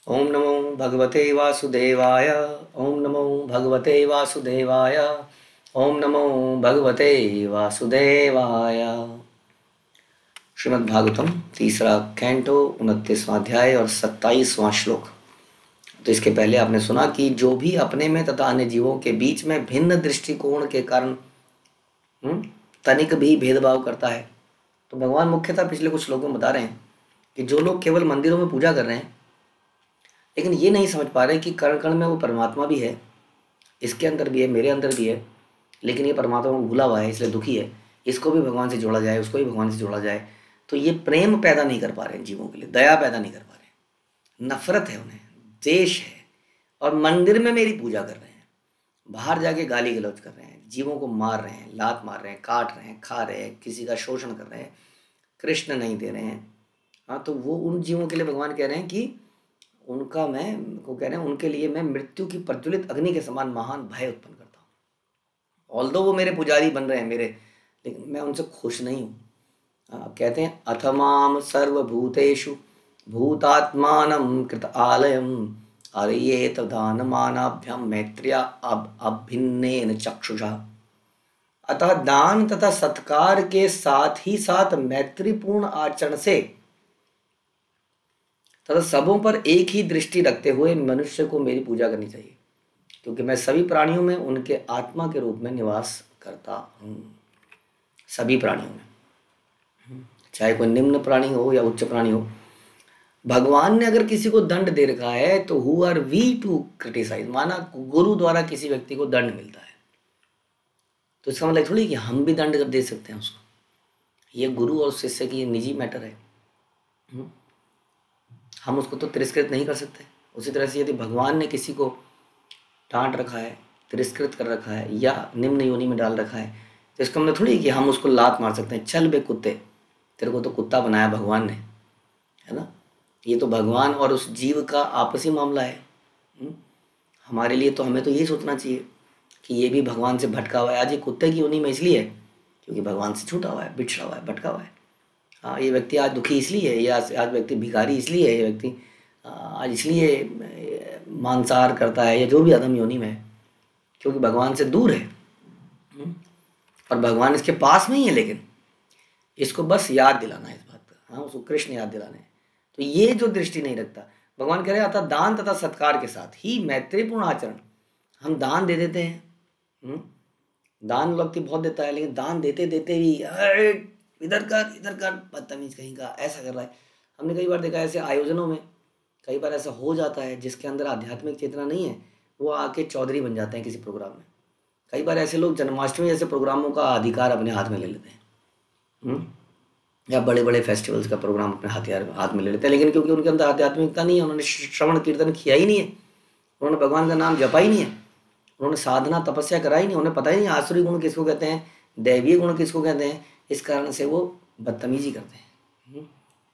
ओम नमो भगवते वासुदेवाय। ओम नमो भगवते वासुदेवाय। ओम नमो भगवते वासुदेवाय। श्रीमद् भागवतम तीसरा कैंटो 29वां अध्याय और 27वां श्लोक। तो इसके पहले आपने सुना कि जो भी अपने में तथा अन्य जीवों के बीच में भिन्न दृष्टिकोण के कारण तनिक भी भेदभाव करता है, तो भगवान मुख्यतः पिछले कुछ श्लोकों में बता रहे हैं कि जो लोग केवल मंदिरों में पूजा कर रहे हैं लेकिन ये नहीं समझ पा रहे कि कण कण में वो परमात्मा भी है, इसके अंदर भी है, मेरे अंदर भी है, लेकिन ये परमात्मा को भूला हुआ है इसलिए दुखी है, इसको भी भगवान से जोड़ा जाए, उसको भी भगवान से जोड़ा जाए, तो ये प्रेम पैदा नहीं कर पा रहे हैं जीवों के लिए, दया पैदा नहीं कर पा रहे हैं, नफरत है उन्हें, द्वेष है। और मंदिर में मेरी पूजा कर रहे हैं, बाहर जाके गाली गलौज कर रहे हैं, जीवों को मार रहे हैं, लात मार रहे हैं, काट रहे हैं, खा रहे हैं, किसी का शोषण कर रहे हैं, कृष्ण नहीं दे रहे हैं। हाँ, तो वो उन जीवों के लिए भगवान कह रहे हैं कि उनका मैं को कह रहे हैं उनके लिए मैं मृत्यु की प्रज्वलित अग्नि के समान महान भय उत्पन्न करता हूँ। ऑल्दो वो मेरे पुजारी बन रहे हैं मेरे, लेकिन मैं उनसे खुश नहीं हूँ। आप कहते हैं अथमाम सर्वभूतेषु भूतात्मानं कृत आलयम अर्येत दानमानाभ्याम मैत्र्या अभिन्नेन चक्षुषा। अतः दान तथा सत्कार के साथ ही साथ मैत्रीपूर्ण आचरण से तथा सबों पर एक ही दृष्टि रखते हुए मनुष्य को मेरी पूजा करनी चाहिए, क्योंकि मैं सभी प्राणियों में उनके आत्मा के रूप में निवास करता हूँ। सभी प्राणियों में, चाहे कोई निम्न प्राणी हो या उच्च प्राणी हो। भगवान ने अगर किसी को दंड दे रखा है तो who are we to criticise. माना गुरु द्वारा किसी व्यक्ति को दंड मिलता है, तो इसका मतलब थोड़ी कि हम भी दंड कर दे सकते हैं उसको। ये गुरु और शिष्य की निजी मैटर है, हम उसको तो तिरस्कृत नहीं कर सकते। उसी तरह से यदि भगवान ने किसी को डांट रखा है, तिरस्कृत कर रखा है या निम्न योनि में डाल रखा है, तो इसका मतलब थोड़ी कि हम उसको लात मार सकते हैं, चल बे कुत्ते, तेरे को तो कुत्ता बनाया भगवान ने, है ना। ये तो भगवान और उस जीव का आपसी मामला है। हमारे लिए तो हमें तो यही सोचना चाहिए कि ये भी भगवान से भटका हुआ है। आज ये कुत्ते की योनि में इसलिए है क्योंकि भगवान से छूटा हुआ है, बिछड़ा हुआ है, भटका हुआ है। हाँ, ये व्यक्ति आज दुखी इसलिए है, या आज व्यक्ति भिखारी इसलिए है, ये व्यक्ति आज इसलिए मांसाहार करता है या जो भी अधम योनि में है, क्योंकि भगवान से दूर है। और भगवान इसके पास में ही है, लेकिन इसको बस याद दिलाना है इस बात का। हाँ, उसको कृष्ण याद दिलाना है। तो ये जो दृष्टि नहीं रखता, भगवान कह रहे अतः दान तथा सत्कार के साथ ही मैत्रीपूर्ण आचरण। हम दान दे देते हैं, दान व्यक्ति बहुत देता है, लेकिन दान देते देते भी इधर कर बदतमीज कहीं का, ऐसा कर रहा है। हमने कई बार देखा ऐसे आयोजनों में, कई बार ऐसा हो जाता है जिसके अंदर आध्यात्मिक चेतना नहीं है, वो आके चौधरी बन जाते हैं किसी प्रोग्राम में। कई बार ऐसे लोग जन्माष्टमी जैसे प्रोग्रामों का अधिकार अपने हाथ में ले लेते हैं, या बड़े बड़े फेस्टिवल्स का प्रोग्राम अपने हाथ में ले लेते हैं, लेकिन क्योंकि उनके अंदर आध्यात्मिकता नहीं है, उन्होंने श्रवण कीर्तन किया ही नहीं है, उन्होंने भगवान का नाम जपा ही नहीं है, उन्होंने साधना तपस्या कराई नहीं, उन्हें पता ही नहीं आसुरी गुण किसको कहते हैं, दैवीय गुण किसको कहते हैं। इस कारण से वो बदतमीजी करते हैं।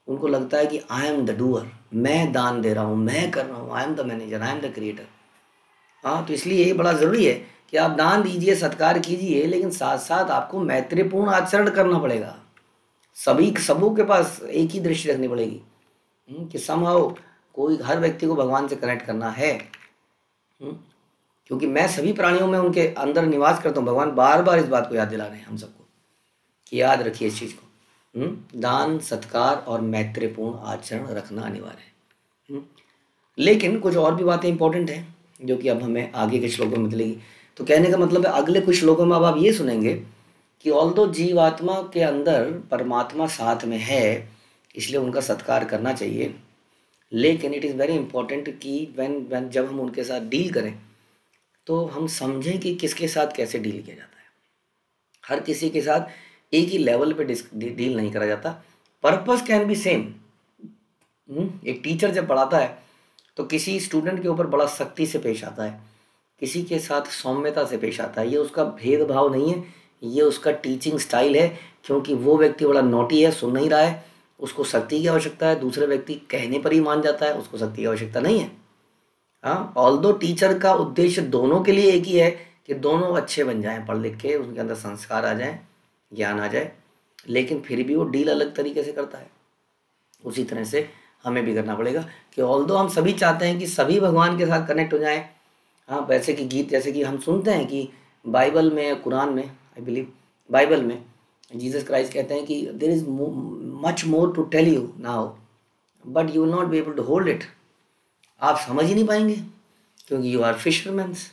उनको लगता है कि आई एम द डूअर, मैं दान दे रहा हूँ, मैं कर रहा हूँ, I am the manager, I am the creator. हाँ, तो इसलिए ये बड़ा ज़रूरी है कि आप दान दीजिए, सत्कार कीजिए, लेकिन साथ साथ आपको मैत्रीपूर्ण आचरण करना पड़ेगा। सबों के पास एक ही दृष्टि रखनी पड़ेगी कि समहाउ कोई हर व्यक्ति को भगवान से कनेक्ट करना है, क्योंकि मैं सभी प्राणियों में उनके अंदर निवास करता हूँ। भगवान बार बार इस बात को याद दिला रहे हैं हम सबको कि याद रखिए इस चीज़ को। दान सत्कार और मैत्रीपूर्ण आचरण रखना अनिवार्य है। लेकिन कुछ और भी बातें इंपॉर्टेंट हैं जो कि अब हमें आगे के श्लोकों में मिलेगी। तो कहने का मतलब है अगले कुछ श्लोकों में अब आप ये सुनेंगे कि ऑल्दो जीवात्मा के अंदर परमात्मा साथ में है, इसलिए उनका सत्कार करना चाहिए, लेकिन इट इज़ वेरी इंपॉर्टेंट कि व्हेन जब हम उनके साथ डील करें तो हम समझें कि किसके साथ कैसे डील किया जाता है। हर किसी के साथ एक ही लेवल पे डील नहीं करा जाता। Purpose can be same. एक टीचर जब पढ़ाता है तो किसी स्टूडेंट के ऊपर बड़ा सख्ती से पेश आता है, किसी के साथ सौम्यता से पेश आता है। ये उसका भेदभाव नहीं है, ये उसका टीचिंग स्टाइल है, क्योंकि वो व्यक्ति बड़ा नोटी है, सुन नहीं रहा है, उसको सख्ती की आवश्यकता है। दूसरे व्यक्ति कहने पर ही मान जाता है, उसको सख्ती की आवश्यकता नहीं है। हाँ, ऑल्दो टीचर का उद्देश्य दोनों के लिए एक ही है कि दोनों अच्छे बन जाएं, पढ़ लिख के उनके अंदर संस्कार आ जाएं, ज्ञान आ जाए, लेकिन फिर भी वो डील अलग तरीके से करता है। उसी तरह से हमें भी करना पड़ेगा कि ऑल्दो हम सभी चाहते हैं कि सभी भगवान के साथ कनेक्ट हो जाएं। हाँ, वैसे कि गीत जैसे कि हम सुनते हैं कि बाइबल में, कुरान में, आई बिलीव बाइबल में जीसस क्राइस्ट कहते हैं कि there is much more to tell you now but you will not be able to hold it. आप समझ ही नहीं पाएंगे क्योंकि यू आर फिशरमैन्स,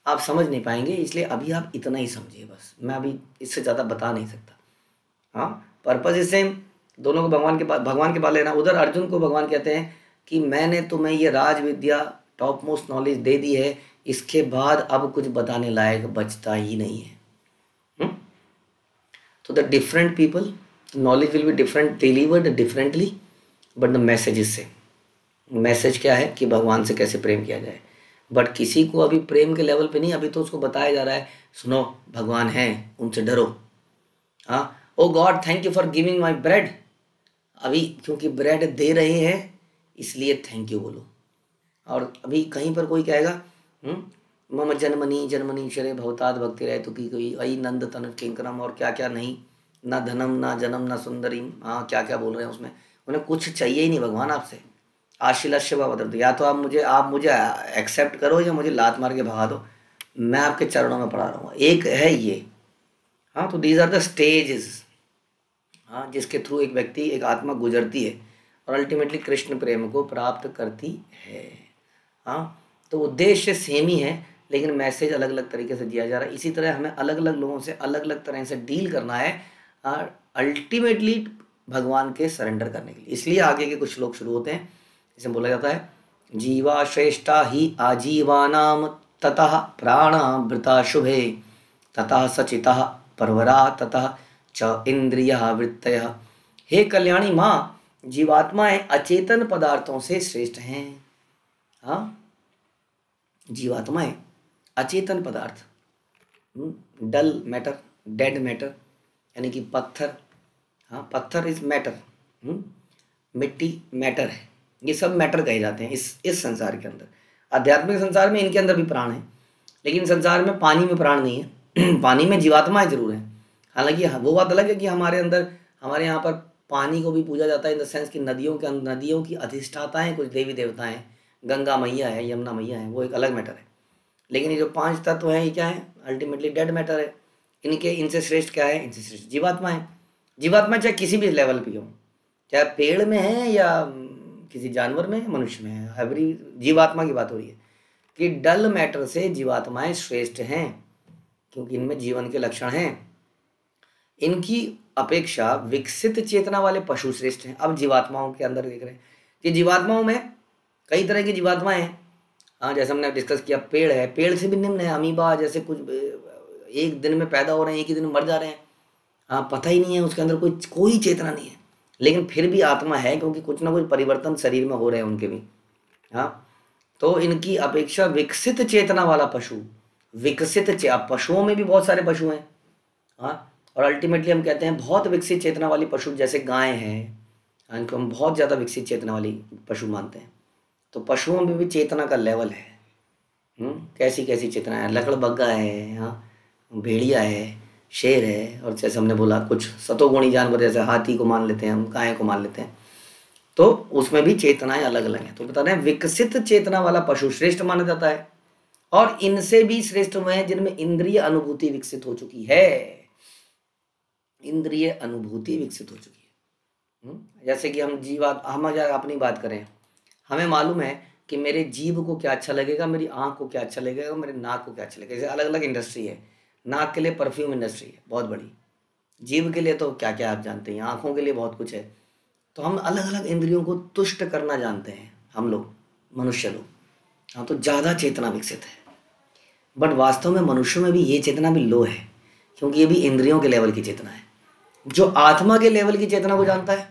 आप समझ नहीं पाएंगे, इसलिए अभी आप इतना ही समझिए बस, मैं अभी इससे ज़्यादा बता नहीं सकता। हाँ, पर्पज इज सेम, दोनों को भगवान के पास लेना। उधर अर्जुन को भगवान कहते हैं कि मैंने तुम्हें ये राज विद्या, टॉप मोस्ट नॉलेज दे दी है, इसके बाद अब कुछ बताने लायक बचता ही नहीं है। तो the different people, knowledge will be different, delivered differently, but the message is same. Message क्या है कि भगवान से कैसे प्रेम किया जाए, बट किसी को अभी प्रेम के लेवल पे नहीं, अभी तो उसको बताया जा रहा है सुनो भगवान हैं, उनसे डरो। हाँ, oh God thank you for giving my bread, अभी क्योंकि ब्रेड दे रहे हैं इसलिए थैंक यू बोलो। और अभी कहीं पर कोई कहेगा मम जन्मनी जन्मनी शरे भवताद भक्ति रहे तो की कोई अई नंद तन किंकरम और क्या क्या नहीं, ना धनम ना जन्म ना सुंदरी, हाँ क्या क्या बोल रहे हैं उसमें, उन्हें कुछ चाहिए ही नहीं भगवान आपसे। आशीलस्य बदल, या तो आप मुझे एक्सेप्ट करो या मुझे लात मार के भगा दो, मैं आपके चरणों में पड़ा रहूँगा, एक है ये। हाँ, तो दीज आर द स्टेजेस, हाँ, जिसके थ्रू एक व्यक्ति, एक आत्मा गुजरती है और अल्टीमेटली कृष्ण प्रेम को प्राप्त करती है। हाँ, तो उद्देश्य सेम ही है लेकिन मैसेज अलग अलग तरीके से दिया जा रहा है। इसी तरह हमें अलग अलग लोगों से अलग अलग तरह से डील करना है अल्टीमेटली भगवान के सरेंडर करने के लिए। इसलिए आगे के कुछ श्लोक शुरू होते हैं, इसे बोला जाता है जीवा श्रेष्ठा ही आजीवानाम ततः प्राणामृता शुभे ततः सचितः परवरा ततः च इंद्रियः वृत्तयः। हे कल्याणी माँ, जीवात्माएं अचेतन पदार्थों से श्रेष्ठ हैं। हाँ, जीवात्माएं अचेतन पदार्थ, डल मैटर, डेड मैटर, यानी कि पत्थर, हाँ पत्थर इज मैटर, मिट्टी मैटर है, ये सब मैटर कहे जाते हैं इस संसार के अंदर। आध्यात्मिक संसार में इनके अंदर भी प्राण है, लेकिन संसार में पानी में प्राण नहीं है पानी में जीवात्माएं जरूर हैं। हालांकि वो बात अलग है कि हमारे यहाँ पर पानी को भी पूजा जाता है इन द सेंस कि नदियों की अधिष्ठाताएं कुछ देवी देवता हैं, गंगा मैया है, यमुना मैया है, वो एक अलग मैटर है। लेकिन ये जो 5 तत्व हैं ये क्या है, अल्टीमेटली डेड मैटर है। इनसे श्रेष्ठ क्या है, इनसे श्रेष्ठ जीवात्मा है। जीवात्मा चाहे किसी भी लेवल पे हो, चाहे पेड़ में है या किसी जानवर में, मनुष्य में है, एवरी जीवात्मा की बात हो रही है कि डल मैटर से जीवात्माएं श्रेष्ठ हैं क्योंकि इनमें जीवन के लक्षण हैं। इनकी अपेक्षा विकसित चेतना वाले पशु श्रेष्ठ हैं। अब जीवात्माओं के अंदर देख रहे हैं कि जीवात्माओं में कई तरह की जीवात्माएं हैं। हाँ, जैसे हमने डिस्कस किया, पेड़ है, पेड़ से भी निम्न है अमीबा जैसे, कुछ एक दिन में पैदा हो रहे हैं, एक ही दिन में मर जा रहे हैं। हाँ, पता ही नहीं है, उसके अंदर कोई चेतना नहीं है, लेकिन फिर भी आत्मा है क्योंकि कुछ ना कुछ परिवर्तन शरीर में हो रहे हैं उनके भी। हाँ, तो इनकी अपेक्षा विकसित चेतना वाला पशु, पशुओं में भी बहुत सारे पशु हैं। हाँ, और अल्टीमेटली हम कहते हैं बहुत विकसित चेतना वाली पशु जैसे गाय है, इनको हम बहुत ज़्यादा विकसित चेतना वाली पशु मानते हैं। तो पशुओं में भी चेतना का लेवल है। कैसी कैसी चेतना है, लकड़बग्गा है, हाँ भेड़िया है, शेर है, और जैसे हमने बोला कुछ सतोगुणी जानवर जैसे हाथी को मान लेते हैं हम, गाय को मान लेते हैं, तो उसमें भी चेतनाएं अलग अलग हैं। तो बता रहे हैं विकसित चेतना वाला पशु श्रेष्ठ माना जाता है, और इनसे भी श्रेष्ठ हुए हैं जिनमें इंद्रिय अनुभूति विकसित हो चुकी है। इंद्रिय अनुभूति विकसित हो चुकी है। जैसे कि हम अपनी बात करें, हमें मालूम है कि मेरे जीभ को क्या अच्छा लगेगा, मेरी आँख को क्या अच्छा लगेगा, मेरे नाक को क्या अच्छा लगेगा। जैसे अलग अलग इंडस्ट्री है, नाक के लिए परफ्यूम इंडस्ट्री है बहुत बड़ी, जीभ के लिए तो क्या क्या आप जानते हैं, आँखों के लिए बहुत कुछ है। तो हम अलग अलग इंद्रियों को तुष्ट करना जानते हैं हम लोग, मनुष्य लोग। हाँ, तो ज़्यादा चेतना विकसित है, बट वास्तव में मनुष्यों में भी ये चेतना भी लो है क्योंकि ये भी इंद्रियों के लेवल की चेतना है। जो आत्मा के लेवल की चेतना को जानता है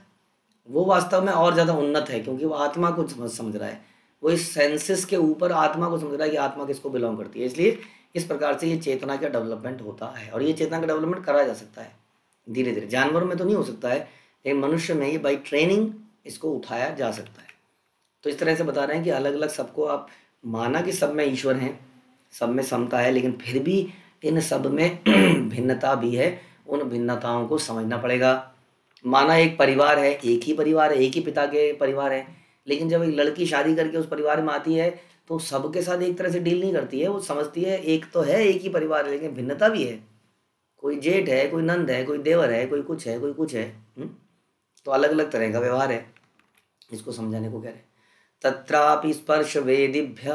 वो वास्तव में और ज़्यादा उन्नत है क्योंकि वो आत्मा को समझ रहा है, वो इस सेंसेस के ऊपर आत्मा को समझ रहा है कि आत्मा किसको बिलोंग करती है। इसलिए इस प्रकार से ये चेतना का डेवलपमेंट होता है, और ये चेतना का डेवलपमेंट करा जा सकता है धीरे धीरे। जानवरों में तो नहीं हो सकता है, लेकिन मनुष्य में ये बाई ट्रेनिंग इसको उठाया जा सकता है। तो इस तरह से बता रहे हैं कि अलग अलग सबको आप माना कि सब में ईश्वर हैं, सब में समता है, लेकिन फिर भी इन सब में भिन्नता भी है, उन भिन्नताओं को समझना पड़ेगा। माना एक परिवार है, एक ही परिवार है, एक ही पिता के परिवार है, लेकिन जब एक लड़की शादी करके उस परिवार में आती है तो सबके साथ एक तरह से डील नहीं करती है। वो समझती है एक तो है, एक ही परिवार है, लेकिन भिन्नता भी है। कोई जेठ है, कोई नंद है, कोई देवर है, कोई कुछ है, कोई कुछ है। तो अलग अलग तरह का व्यवहार है। इसको समझाने को कह रहे। तत्रापि स्पर्श वेदिभ्य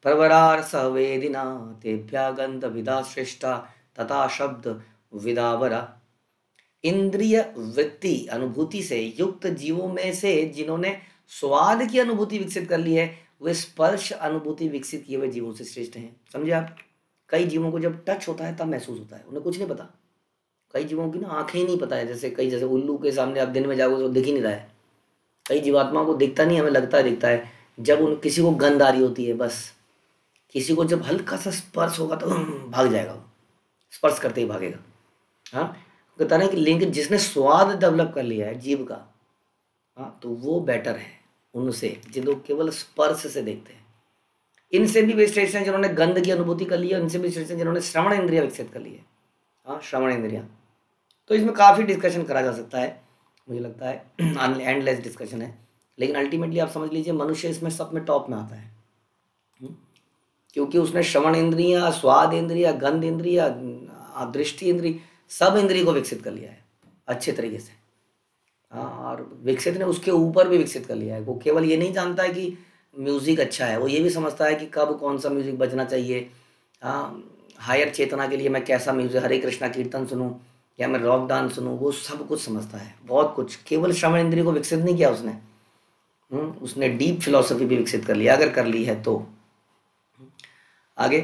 प्रवरार सवेदिना तेभ्य गंध विदा श्रेष्ठा तथा शब्द विदावरा। इंद्रिय वृत्ति अनुभूति से युक्त जीवों में से जिन्होंने स्वाद की अनुभूति विकसित कर ली है, वे स्पर्श अनुभूति विकसित किए हुए जीवों से श्रेष्ठ हैं। समझे आप? कई जीवों को जब टच होता है तब महसूस होता है, उन्हें कुछ नहीं पता। कई जीवों की ना आंखें ही नहीं पता है, जैसे उल्लू के सामने आप दिन में जाओगे तो दिख ही नहीं रहा है। कई जीवात्माओं को दिखता नहीं, हमें लगता है दिखता है। जब उन किसी को गंध आ रही होती है, बस किसी को जब हल्का सा स्पर्श होगा तो भाग जाएगा, वो स्पर्श करते ही भागेगा। हाँ, कहता है कि लिंग जिसने स्वाद डेवलप कर लिया है जीव का, हाँ, तो वो बेटर है उनसे जो लोग केवल स्पर्श से देखते हैं। इनसे भी वे श्रेष्ठ हैं जिन्होंने गंध की अनुभूति कर ली है, इनसे भी श्रेष्ठ हैं जिन्होंने श्रवण इंद्रिया विकसित कर ली है। हाँ, श्रवण इंद्रिया। तो इसमें काफ़ी डिस्कशन करा जा सकता है, मुझे लगता है एंडलेस डिस्कशन है, लेकिन अल्टीमेटली आप समझ लीजिए मनुष्य इसमें सब में टॉप में आता है। क्योंकि उसने श्रवण इंद्रिया, स्वाद इंद्रिया, गंध इंद्रिया, दृष्टि इंद्रिय, सब इंद्रिय को विकसित कर लिया है अच्छे तरीके से। हाँ, और विकसित ने उसके ऊपर भी विकसित कर लिया है। वो केवल ये नहीं जानता है कि म्यूज़िक अच्छा है, वो ये भी समझता है कि कब कौन सा म्यूज़िक बजना चाहिए। हाँ, हायर चेतना के लिए मैं कैसा म्यूज़िक, हरे कृष्णा कीर्तन सुनूं या मैं रॉक डांस सुनूं, वो सब कुछ समझता है, बहुत कुछ। केवल श्रवण इंद्रिय को विकसित नहीं किया उसने, उसने डीप फिलॉसफी भी विकसित कर लिया, अगर कर ली है तो। आगे,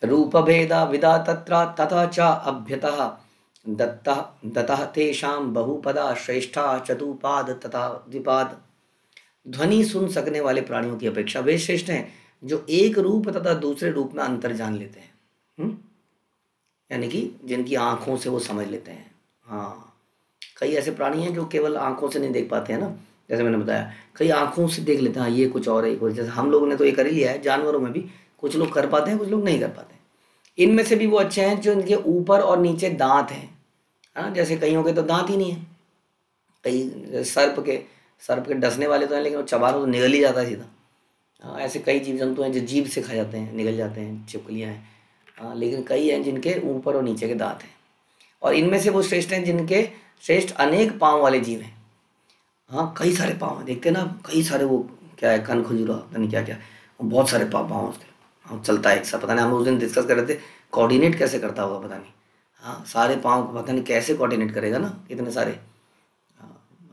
रूप भेदा विदा तत्र तथा च अभ्यतः दत्तः तेषां बहुपदा श्रेष्ठा चतुपाद तथा द्विपाद। ध्वनि सुन सकने वाले प्राणियों की अपेक्षा वे श्रेष्ठ हैं जो एक रूप तथा दूसरे रूप में अंतर जान लेते हैं। यानी कि जिनकी आंखों से वो समझ लेते हैं। हाँ, कई ऐसे प्राणी हैं जो केवल आंखों से नहीं देख पाते हैं ना, जैसे मैंने बताया, कई आंखों से देख लेते हैं, ये कुछ और है, कुछ। जैसे हम लोगों ने तो ये कर ही लिया है, जानवरों में भी कुछ लोग कर पाते हैं, कुछ लोग नहीं कर पाते। इनमें से भी वो अच्छे हैं जो इनके ऊपर और नीचे दांत हैं। हाँ, जैसे कईयों के तो दांत ही नहीं है। कई सर्प के डसने वाले तो हैं, लेकिन वो चबा तो निगल ही जाता है सीधा। हाँ, ऐसे कई जीव जंतु हैं जो जीभ से खा जाते हैं, निगल जाते हैं, छिपकलियाँ हैं। हाँ, लेकिन कई हैं जिनके ऊपर और नीचे के दांत हैं। और इनमें से वो श्रेष्ठ हैं जिनके श्रेष्ठ अनेक पाँव वाले जीव हैं। हाँ, कई सारे पाँव हैं, देखते हैं ना, कई सारे, वो क्या है, कन खजूरा, पता नहीं क्या क्या, बहुत सारे पाँव उसके। हाँ, चलता है एक साथ, पता नहीं, हम उस दिन डिस्कस कर रहे थे कोऑर्डिनेट कैसे करता होगा, पता नहीं। हाँ, सारे पाँव को पता नहीं कैसे कोऑर्डिनेट करेगा ना, इतने सारे।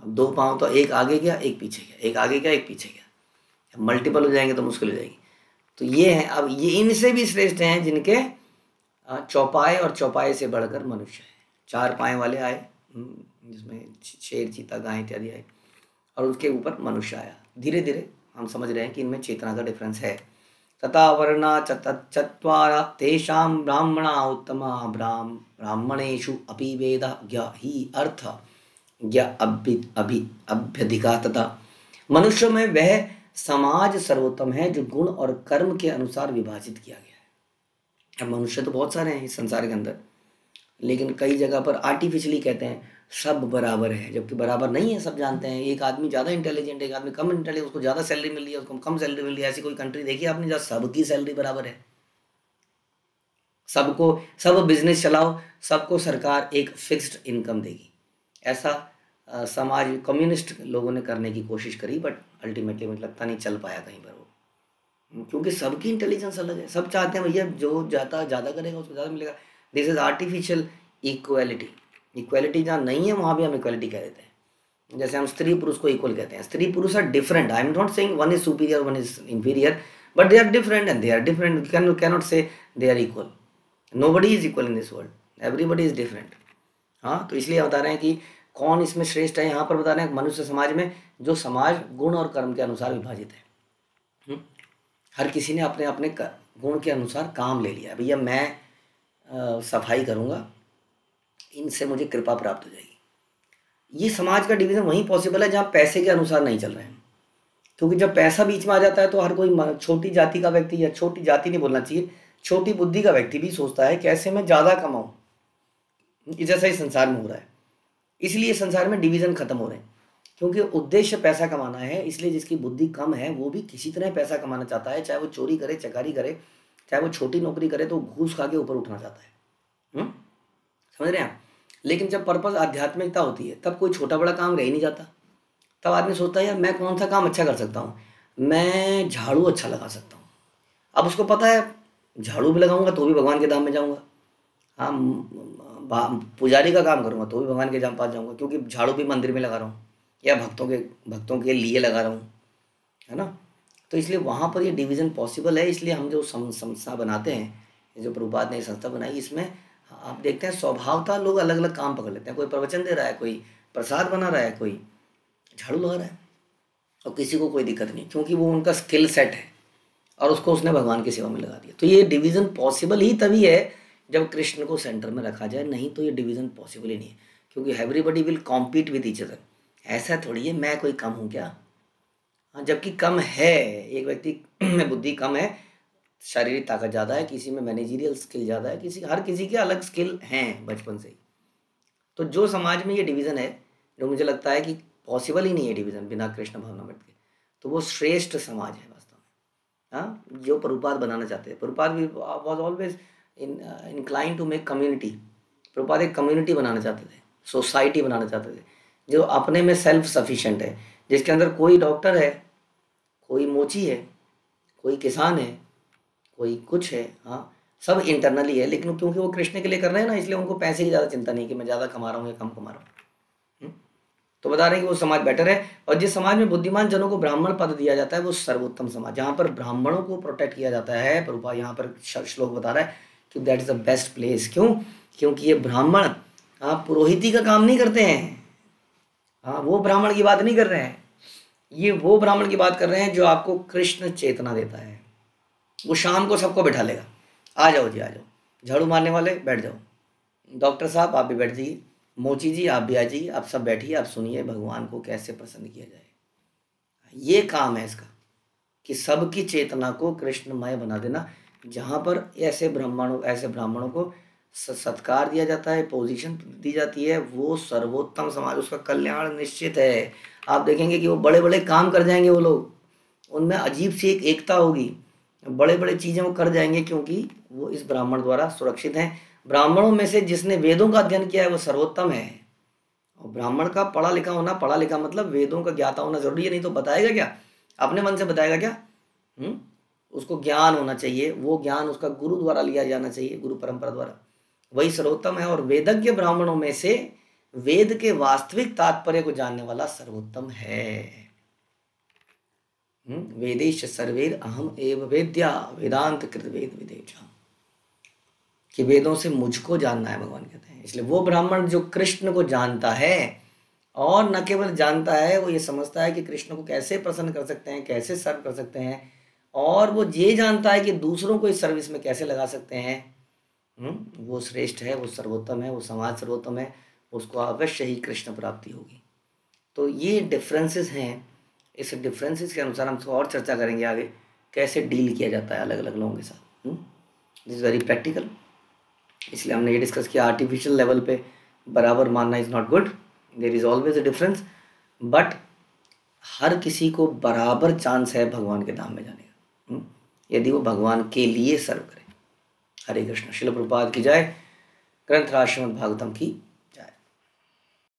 अब 2 पाँव तो एक आगे गया, एक पीछे गया, एक आगे गया, एक पीछे गया, मल्टीपल हो जाएंगे तो मुश्किल हो जाएगी। तो ये है, अब ये इनसे भी श्रेष्ठ हैं जिनके चौपाए और चौपाए से बढ़कर मनुष्य है। 4 पाए वाले आए, जिसमें शेर, चीता, गाय इत्यादि आए, और उसके ऊपर मनुष्य आया। धीरे धीरे हम समझ रहे हैं कि इनमें चेतना का डिफरेंस है। तथा वर्णा चत्वारा तेषां ब्राह्मणा उत्तमा ब्राह्मणेषु अपि वेद ज्ञ ही अर्थ ज्ञ अभ्यधिका। तथा मनुष्य में वह समाज सर्वोत्तम है जो गुण और कर्म के अनुसार विभाजित किया गया है। अब मनुष्य तो बहुत सारे हैं इस संसार के अंदर, लेकिन कई जगह पर आर्टिफिशियली कहते हैं सब बराबर है, जबकि बराबर नहीं है। सब जानते हैं एक आदमी ज़्यादा इंटेलिजेंट है, एक आदमी कम इंटेलिजेंट, उसको ज़्यादा सैलरी मिल रही है, उसको कम सैलरी मिल रही है। ऐसी कोई कंट्री देखी आपने जहाँ सबकी सैलरी बराबर है? सब बिजनेस चलाओ, सबको सरकार एक फिक्स्ड इनकम देगी। ऐसा समाज कम्युनिस्ट लोगों ने करने की कोशिश करी, बट अल्टीमेटली मुझे लगता नहीं चल पाया कहीं पर वो, क्योंकि सबकी इंटेलिजेंस अलग है। सब चाहते हैं भैया जो ज़्यादा करेगा उसको ज़्यादा मिलेगा। This is artificial equality. Equality जहाँ नहीं है वहाँ भी हम इक्वालिटी कह देते हैं। जैसे हम स्त्री पुरुष को इक्वल कहते हैं। स्त्री पुरुष are different. I am not saying one is superior, one is inferior, but they are different and they are different. Can not say they are equal. Nobody is equal in this world, everybody is different. हाँ, तो इसलिए बता रहे हैं कि कौन इसमें श्रेष्ठ है। यहाँ पर बता रहे हैं मनुष्य समाज में जो समाज गुण और कर्म के अनुसार विभाजित है। हर किसी ने अपने अपने गुण के अनुसार काम ले लिया। भैया मैं सफाई करूँगा, इनसे मुझे कृपा प्राप्त हो जाएगी। ये समाज का डिवीज़न वहीं पॉसिबल है जहाँ पैसे के अनुसार नहीं चल रहे हैं। क्योंकि जब पैसा बीच में आ जाता है तो हर कोई छोटी जाति का व्यक्ति, या छोटी जाति नहीं बोलना चाहिए, छोटी बुद्धि का व्यक्ति भी सोचता है कैसे मैं ज़्यादा कमाऊँ। जैसा इस संसार में हो रहा है, इसलिए संसार में डिवीजन खत्म हो रहे हैं, क्योंकि उद्देश्य पैसा कमाना है। इसलिए जिसकी बुद्धि कम है वो भी किसी तरह पैसा कमाना चाहता है, चाहे वो चोरी करे, चकारी करे, चाहे वो छोटी नौकरी करे, तो घूस खा के ऊपर उठना चाहता है। समझ रहे हैं आप? लेकिन जब पर्पस आध्यात्मिकता होती है तब कोई छोटा बड़ा काम रह ही नहीं जाता। तब आदमी सोचता है यार मैं कौन सा काम अच्छा कर सकता हूँ, मैं झाड़ू अच्छा लगा सकता हूँ। अब उसको पता है झाड़ू भी लगाऊंगा तो भी भगवान के धाम में जाऊंगा, हाँ पुजारी का काम करूंगा तो भी भगवान के पास जाऊंगा, क्योंकि झाड़ू भी मंदिर में लगा रहा हूँ या भक्तों के लिए लगा रहा हूँ, है ना। तो इसलिए वहाँ पर ये डिवीज़न पॉसिबल है। इसलिए हम जो संस्था बनाते हैं, जो प्रभुपाद ने संस्था बनाई, इसमें आप देखते हैं स्वभावतः लोग अलग अलग काम पकड़ लेते हैं। कोई प्रवचन दे रहा है, कोई प्रसाद बना रहा है, कोई झाड़ू लगा रहा है, और किसी को कोई दिक्कत नहीं, क्योंकि वो उनका स्किल सेट है और उसको उसने भगवान की सेवा में लगा दिया। तो ये डिवीज़न पॉसिबल ही तभी है जब कृष्ण को सेंटर में रखा जाए, नहीं तो ये डिवीज़न पॉसिबल ही नहीं है, क्योंकि everybody will compete with each other. ऐसा थोड़ी है मैं कोई कम हूँ क्या, हाँ, जबकि कम है। एक व्यक्ति में बुद्धि कम है, शारीरिक ताकत ज़्यादा है, किसी में मैनेजरियल स्किल ज़्यादा है, हर किसी के अलग स्किल हैं बचपन से ही। तो जो समाज में ये डिवीज़न है, जो मुझे लगता है कि पॉसिबल ही नहीं है डिवीज़न बिना कृष्ण भावनामृत के, तो वो श्रेष्ठ समाज है वास्तव में। हाँ, जो प्रभुपाद बनाना चाहते हैं। प्रभुपाद भी was always incline to make community. Prabhupada एक कम्युनिटी बनाना चाहते थे, सोसाइटी बनाना चाहते थे, जो अपने में सेल्फ सफिशिएंट है, जिसके अंदर कोई डॉक्टर है, कोई मोची है, कोई किसान है, कोई कुछ है, हाँ सब इंटरनली है, लेकिन क्योंकि वो कृष्ण के लिए कर रहे हैं ना, इसलिए उनको पैसे की ज़्यादा चिंता नहीं कि मैं ज़्यादा कमा रहा हूँ या कम कमा रहा हूँ। तो बता रहे हैं कि वो समाज बेटर है। और जिस समाज में बुद्धिमान जनों को ब्राह्मण पद दिया जाता है वो सर्वोत्तम समाज, जहाँ पर ब्राह्मणों को प्रोटेक्ट किया जाता है। प्रभुपाद यहाँ पर श्लोक बता रहा है कि that is the best place. क्यों? क्योंकि ये ब्राह्मण पुरोहिती का काम नहीं करते हैं, हाँ वो ब्राह्मण की बात नहीं कर रहे हैं, ये वो ब्राह्मण की बात कर रहे हैं जो आपको कृष्ण चेतना देता है। वो शाम को सबको बैठा लेगा, आ जाओ जी आ जाओ, झाड़ू मारने वाले बैठ जाओ, डॉक्टर साहब आप भी बैठ जाइए, मोची जी आप भी आ जाइए, आप सब बैठिए, आप सुनिए भगवान को कैसे प्रसन्न किया जाए। ये काम है इसका, कि सबकी चेतना को कृष्णमय बना देना। जहाँ पर ऐसे ब्राह्मणों को सत्कार दिया जाता है, पोजीशन दी जाती है, वो सर्वोत्तम समाज, उसका कल्याण निश्चित है। आप देखेंगे कि वो बड़े बड़े काम कर जाएंगे, वो लोग, उनमें अजीब सी एक एकता होगी, बड़े बड़े चीज़ें वो कर जाएंगे, क्योंकि वो इस ब्राह्मण द्वारा सुरक्षित हैं। ब्राह्मणों में से जिसने वेदों का अध्ययन किया है वो सर्वोत्तम है। और ब्राह्मण का पढ़ा लिखा मतलब वेदों का ज्ञाता होना जरूरी है, नहीं तो बताएगा क्या, अपने मन से बताएगा क्या? उसको ज्ञान होना चाहिए, वो ज्ञान उसका गुरु द्वारा लिया जाना चाहिए, गुरु परंपरा द्वारा, वही सर्वोत्तम है। और वेदज्ञ ब्राह्मणों में से वेद के वास्तविक तात्पर्य को जानने वाला सर्वोत्तम है। वेदेश सर्वेर अहम एव वेद्या वेदांत कृत वेद विदेशा, कि वेदों से मुझको जानना है, भगवान कहते हैं। इसलिए वो ब्राह्मण जो कृष्ण को जानता है, और न केवल जानता है, वो ये समझता है कि कृष्ण को कैसे प्रसन्न कर सकते हैं, कैसे सर्व कर सकते हैं, और वो ये जानता है कि दूसरों को इस सर्विस में कैसे लगा सकते हैं, वो श्रेष्ठ है, वो सर्वोत्तम है, वो समाज सर्वोत्तम है, उसको अवश्य ही कृष्ण प्राप्ति होगी। तो ये डिफरेंसेस हैं। इस डिफरेंसेस के अनुसार हम और चर्चा करेंगे आगे, कैसे डील किया जाता है अलग अलग लोगों के साथ। This is very practical. इसलिए हमने ये डिस्कस किया, आर्टिफिशियल लेवल पे बराबर मानना is not good, there is always a difference, but हर किसी को बराबर चांस है भगवान के धाम में जाने का, यदि वो भगवान के लिए सर्व करे। हरे कृष्ण। श्रील प्रभुपाद की जय। ग्रंथराज श्रीमद् भागवतम की